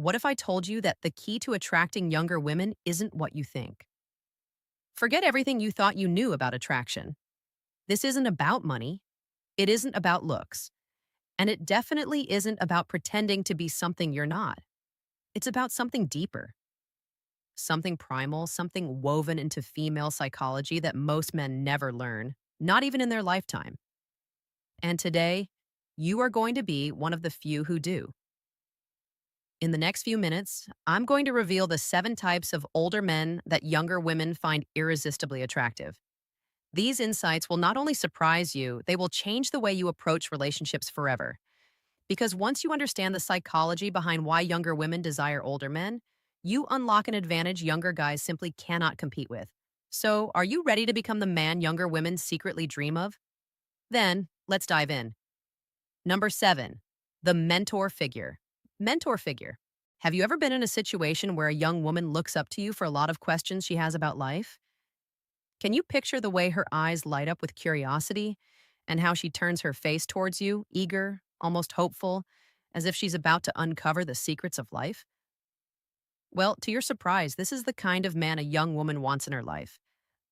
What if I told you that the key to attracting younger women isn't what you think? Forget everything you thought you knew about attraction. This isn't about money. It isn't about looks. And it definitely isn't about pretending to be something you're not. It's about something deeper, something primal, something woven into female psychology that most men never learn, not even in their lifetime. And today, you are going to be one of the few who do. In the next few minutes, I'm going to reveal the 7 types of older men that younger women find irresistibly attractive. These insights will not only surprise you, they will change the way you approach relationships forever. Because once you understand the psychology behind why younger women desire older men, you unlock an advantage younger guys simply cannot compete with. So, are you ready to become the man younger women secretly dream of? Then, let's dive in. Number 7, the mentor figure. Mentor figure. Have you ever been in a situation where a young woman looks up to you for a lot of questions she has about life? Can you picture the way her eyes light up with curiosity and how she turns her face towards you, eager, almost hopeful, as if she's about to uncover the secrets of life? Well, to your surprise, this is the kind of man a young woman wants in her life.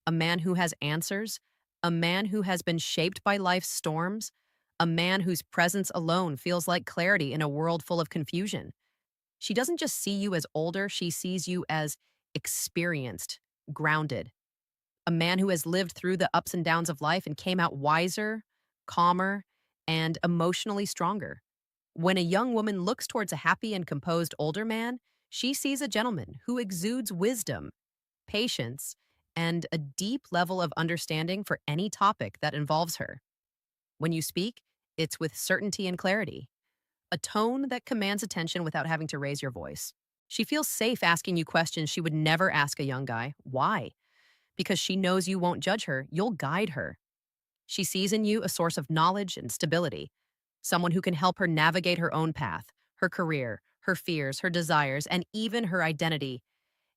A man who has answers, a man who has been shaped by life's storms, a man whose presence alone feels like clarity in a world full of confusion. She doesn't just see you as older, she sees you as experienced, grounded. A man who has lived through the ups and downs of life and came out wiser, calmer, and emotionally stronger. When a young woman looks towards a happy and composed older man, she sees a gentleman who exudes wisdom, patience, and a deep level of understanding for any topic that involves her. When you speak, it's with certainty and clarity, a tone that commands attention without having to raise your voice. She feels safe asking you questions she would never ask a young guy. Why? Because she knows you won't judge her, you'll guide her. She sees in you a source of knowledge and stability, someone who can help her navigate her own path, her career, her fears, her desires, and even her identity.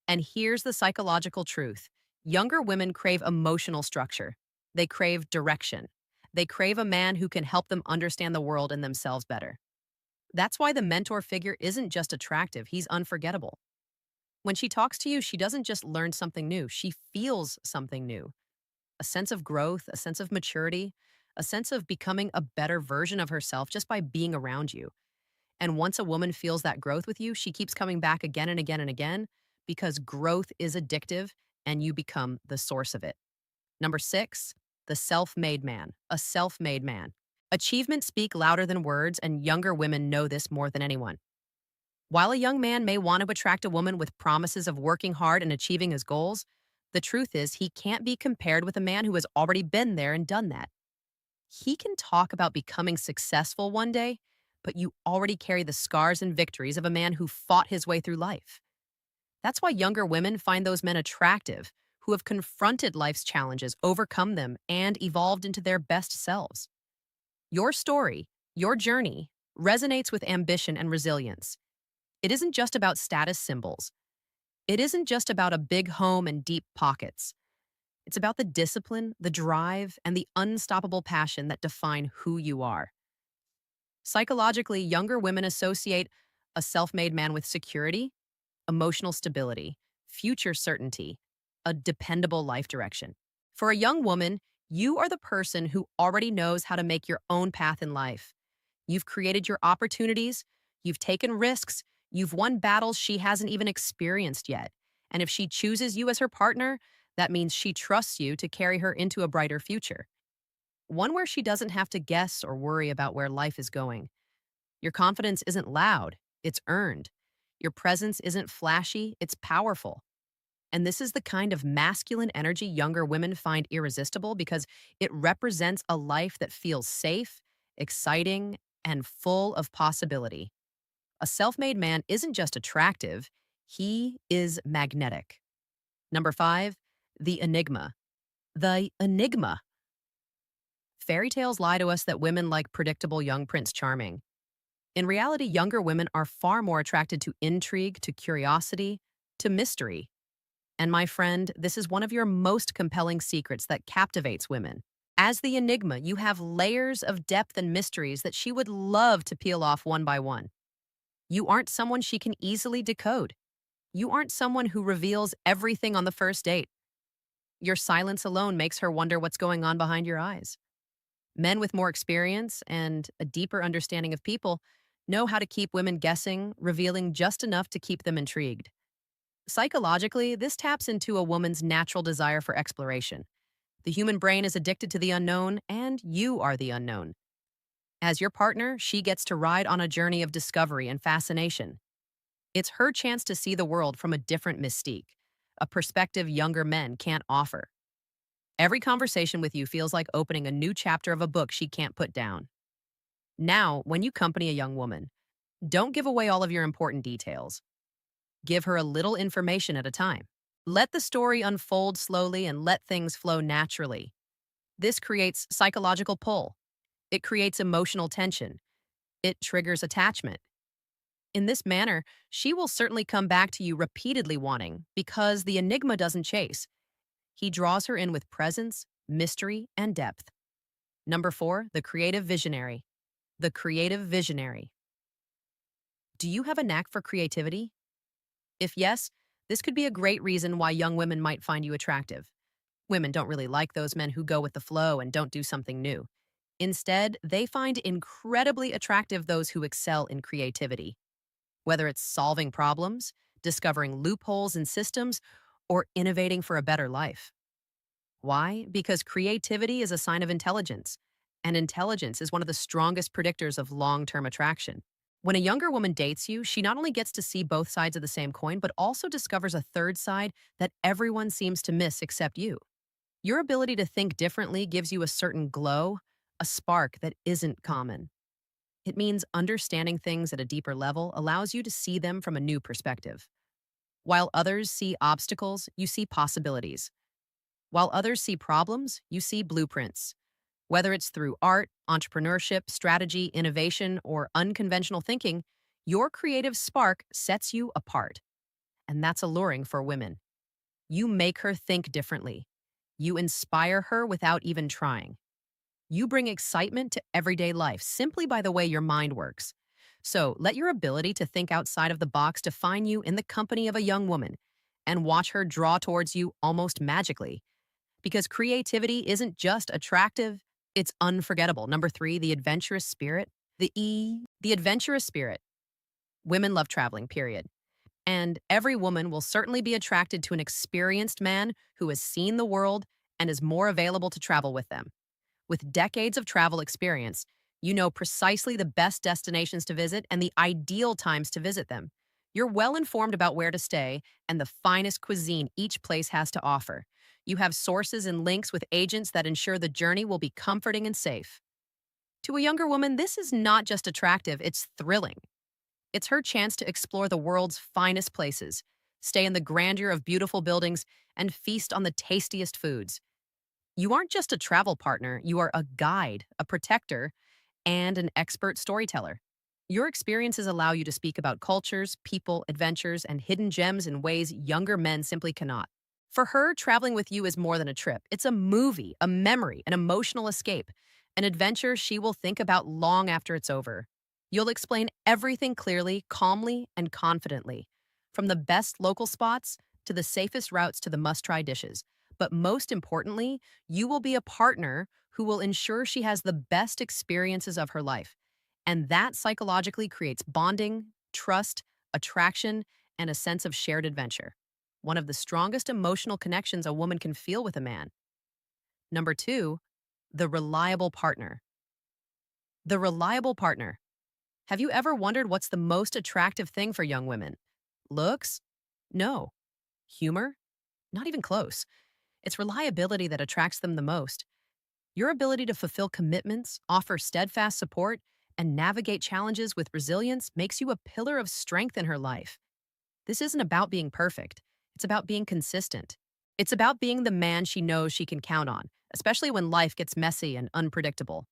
And here's the psychological truth: younger women crave emotional structure, they crave direction, they crave a man who can help them understand the world and themselves better. That's why the mentor figure isn't just attractive, he's unforgettable. When she talks to you, she doesn't just learn something new, she feels something new. A sense of growth, a sense of maturity, a sense of becoming a better version of herself just by being around you. And once a woman feels that growth with you, she keeps coming back again and again and again because growth is addictive and you become the source of it. Number 6, the self-made man, a self-made man. Achievements speak louder than words, and younger women know this more than anyone. While a young man may want to attract a woman with promises of working hard and achieving his goals, the truth is he can't be compared with a man who has already been there and done that. He can talk about becoming successful one day, but you already carry the scars and victories of a man who fought his way through life. That's why younger women find those men attractive, who have confronted life's challenges, overcome them, and evolved into their best selves. Your story, your journey, resonates with ambition and resilience. It isn't just about status symbols. It isn't just about a big home and deep pockets. It's about the discipline, the drive, and the unstoppable passion that define who you are. Psychologically, younger women associate a self-made man with security, emotional stability, future certainty, a dependable life direction. For a young woman, you are the person who already knows how to make your own path in life. You've created your opportunities, you've taken risks, you've won battles she hasn't even experienced yet. And if she chooses you as her partner, that means she trusts you to carry her into a brighter future. One where she doesn't have to guess or worry about where life is going. Your confidence isn't loud, it's earned. Your presence isn't flashy, it's powerful. And this is the kind of masculine energy younger women find irresistible because it represents a life that feels safe, exciting, and full of possibility. A self-made man isn't just attractive, he is magnetic. Number 5, the enigma. The enigma. Fairy tales lie to us that women like predictable young Prince Charming. In reality, younger women are far more attracted to intrigue, to curiosity, to mystery. And my friend, this is one of your most compelling secrets that captivates women. As the enigma, you have layers of depth and mysteries that she would love to peel off one by one. You aren't someone she can easily decode. You aren't someone who reveals everything on the first date. Your silence alone makes her wonder what's going on behind your eyes. Men with more experience and a deeper understanding of people know how to keep women guessing, revealing just enough to keep them intrigued. Psychologically, this taps into a woman's natural desire for exploration. The human brain is addicted to the unknown, and you are the unknown. As your partner, she gets to ride on a journey of discovery and fascination. It's her chance to see the world from a different mystique, a perspective younger men can't offer. Every conversation with you feels like opening a new chapter of a book she can't put down. Now, when you accompany a young woman, don't give away all of your important details. Give her a little information at a time. Let the story unfold slowly and let things flow naturally. This creates psychological pull. It creates emotional tension. It triggers attachment. In this manner, she will certainly come back to you repeatedly wanting because the enigma doesn't chase. He draws her in with presence, mystery, and depth. Number 4, the creative visionary. The creative visionary. Do you have a knack for creativity? If yes, this could be a great reason why young women might find you attractive. Women don't really like those men who go with the flow and don't do something new. Instead, they find incredibly attractive those who excel in creativity. Whether it's solving problems, discovering loopholes in systems, or innovating for a better life. Why? Because creativity is a sign of intelligence, and intelligence is one of the strongest predictors of long term attraction. When a younger woman dates you, she not only gets to see both sides of the same coin, but also discovers a third side that everyone seems to miss except you. Your ability to think differently gives you a certain glow, a spark that isn't common. It means understanding things at a deeper level allows you to see them from a new perspective. While others see obstacles, you see possibilities. While others see problems, you see blueprints. Whether it's through art, entrepreneurship, strategy, innovation, or unconventional thinking, your creative spark sets you apart. And that's alluring for women. You make her think differently. You inspire her without even trying. You bring excitement to everyday life simply by the way your mind works. So let your ability to think outside of the box define you in the company of a young woman and watch her draw towards you almost magically. Because creativity isn't just attractive, it's unforgettable. Number 3, the adventurous spirit. The adventurous spirit. Women love traveling, period. And every woman will certainly be attracted to an experienced man who has seen the world and is more available to travel with them. With decades of travel experience, you know precisely the best destinations to visit and the ideal times to visit them. You're well informed about where to stay and the finest cuisine each place has to offer. You have sources and links with agents that ensure the journey will be comforting and safe. To a younger woman, this is not just attractive, it's thrilling. It's her chance to explore the world's finest places, stay in the grandeur of beautiful buildings, and feast on the tastiest foods. You aren't just a travel partner, you are a guide, a protector, and an expert storyteller. Your experiences allow you to speak about cultures, people, adventures, and hidden gems in ways younger men simply cannot. For her, traveling with you is more than a trip. It's a movie, a memory, an emotional escape, an adventure she will think about long after it's over. You'll explain everything clearly, calmly, and confidently, from the best local spots to the safest routes to the must try dishes. But most importantly, you will be a partner who will ensure she has the best experiences of her life. And that psychologically creates bonding, trust, attraction, and a sense of shared adventure. One of the strongest emotional connections a woman can feel with a man. Number 2, the reliable partner. The reliable partner. Have you ever wondered what's the most attractive thing for young women? Looks? No. Humor? Not even close. It's reliability that attracts them the most. Your ability to fulfill commitments, offer steadfast support, and navigate challenges with resilience makes you a pillar of strength in her life. This isn't about being perfect. It's about being consistent. It's about being the man she knows she can count on, especially when life gets messy and unpredictable.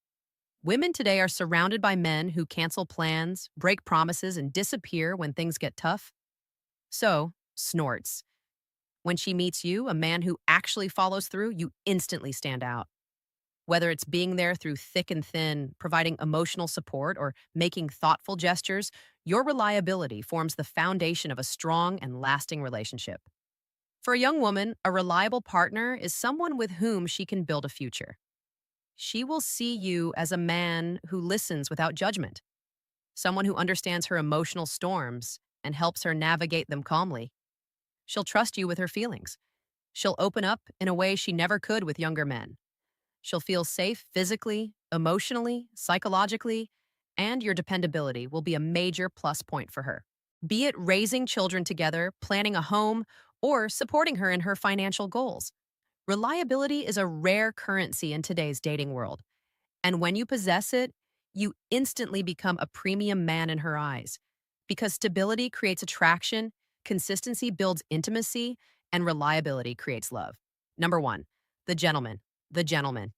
Women today are surrounded by men who cancel plans, break promises, and disappear when things get tough. So, snorts. When she meets you, a man who actually follows through, you instantly stand out. Whether it's being there through thick and thin, providing emotional support, or making thoughtful gestures, Your reliability forms the foundation of a strong and lasting relationship. For a young woman, a reliable partner is someone with whom she can build a future. She will see you as a man who listens without judgment, someone who understands her emotional storms and helps her navigate them calmly. She'll trust you with her feelings. She'll open up in a way she never could with younger men. She'll feel safe physically, emotionally, psychologically, and your dependability will be a major plus point for her. Be it raising children together, planning a home, or supporting her in her financial goals. Reliability is a rare currency in today's dating world. And when you possess it, you instantly become a premium man in her eyes. Because stability creates attraction, consistency builds intimacy, and reliability creates love. Number one, the gentleman. The gentleman.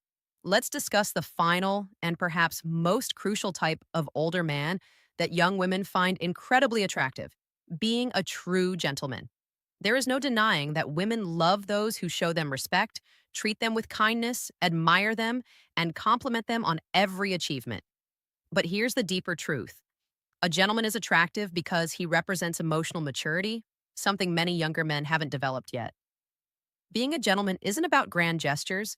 Let's discuss the final and perhaps most crucial type of older man that young women find incredibly attractive, being a true gentleman. There is no denying that women love those who show them respect, treat them with kindness, admire them, and compliment them on every achievement. But here's the deeper truth. A gentleman is attractive because he represents emotional maturity, something many younger men haven't developed yet. Being a gentleman isn't about grand gestures.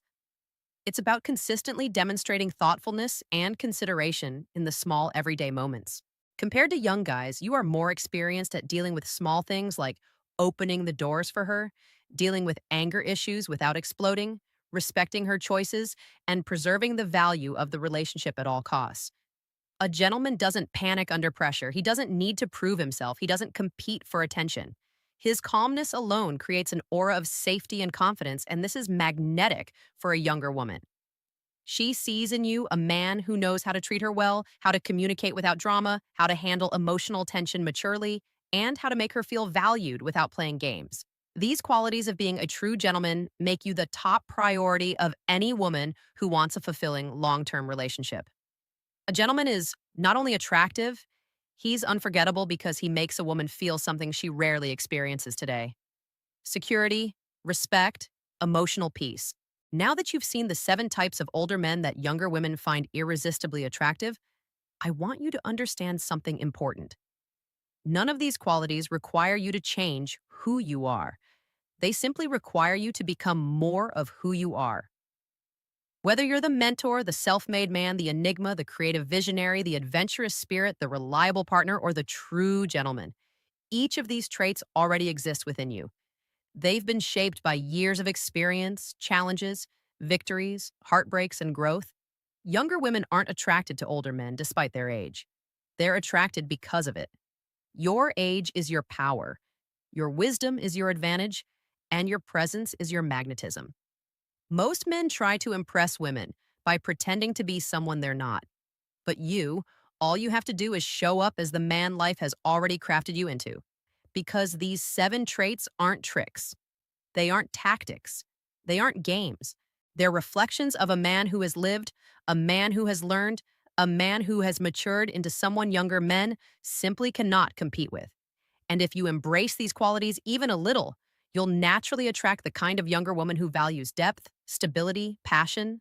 It's about consistently demonstrating thoughtfulness and consideration in the small, everyday moments. Compared to young guys, you are more experienced at dealing with small things like opening the doors for her, dealing with anger issues without exploding, respecting her choices, and preserving the value of the relationship at all costs. A gentleman doesn't panic under pressure. He doesn't need to prove himself. He doesn't compete for attention. His calmness alone creates an aura of safety and confidence, and this is magnetic for a younger woman. She sees in you a man who knows how to treat her well, how to communicate without drama, how to handle emotional tension maturely, and how to make her feel valued without playing games. These qualities of being a true gentleman make you the top priority of any woman who wants a fulfilling long term relationship. A gentleman is not only attractive, he's unforgettable because he makes a woman feel something she rarely experiences today: security, respect, emotional peace. Now that you've seen the 7 types of older men that younger women find irresistibly attractive, I want you to understand something important. None of these qualities require you to change who you are. They simply require you to become more of who you are. Whether you're the mentor, the self made man, the enigma, the creative visionary, the adventurous spirit, the reliable partner, or the true gentleman, each of these traits already exists within you. They've been shaped by years of experience, challenges, victories, heartbreaks, and growth. Younger women aren't attracted to older men despite their age. They're attracted because of it. Your age is your power, your wisdom is your advantage, and your presence is your magnetism. Most men try to impress women by pretending to be someone they're not. But all you have to do is show up as the man life has already crafted you into. Because these 7 traits aren't tricks. They aren't tactics. They aren't games. They're reflections of a man who has lived, a man who has learned, a man who has matured into someone younger men simply cannot compete with. And if you embrace these qualities even a little, you'll naturally attract the kind of younger woman who values depth, stability, passion.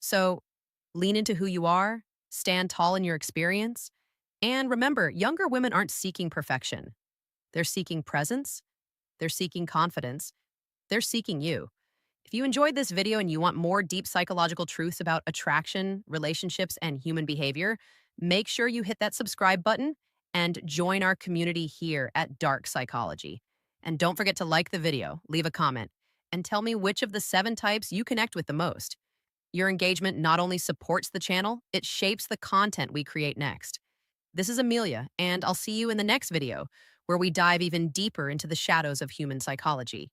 So lean into who you are, stand tall in your experience, and remember, younger women aren't seeking perfection. They're seeking presence, they're seeking confidence, they're seeking you. If you enjoyed this video and you want more deep psychological truths about attraction, relationships, and human behavior, make sure you hit that subscribe button and join our community here at Dark Psychology. And don't forget to like the video, leave a comment, and tell me which of the 7 types you connect with the most. Your engagement not only supports the channel, it shapes the content we create next. This is Amelia, and I'll see you in the next video, where we dive even deeper into the shadows of human psychology.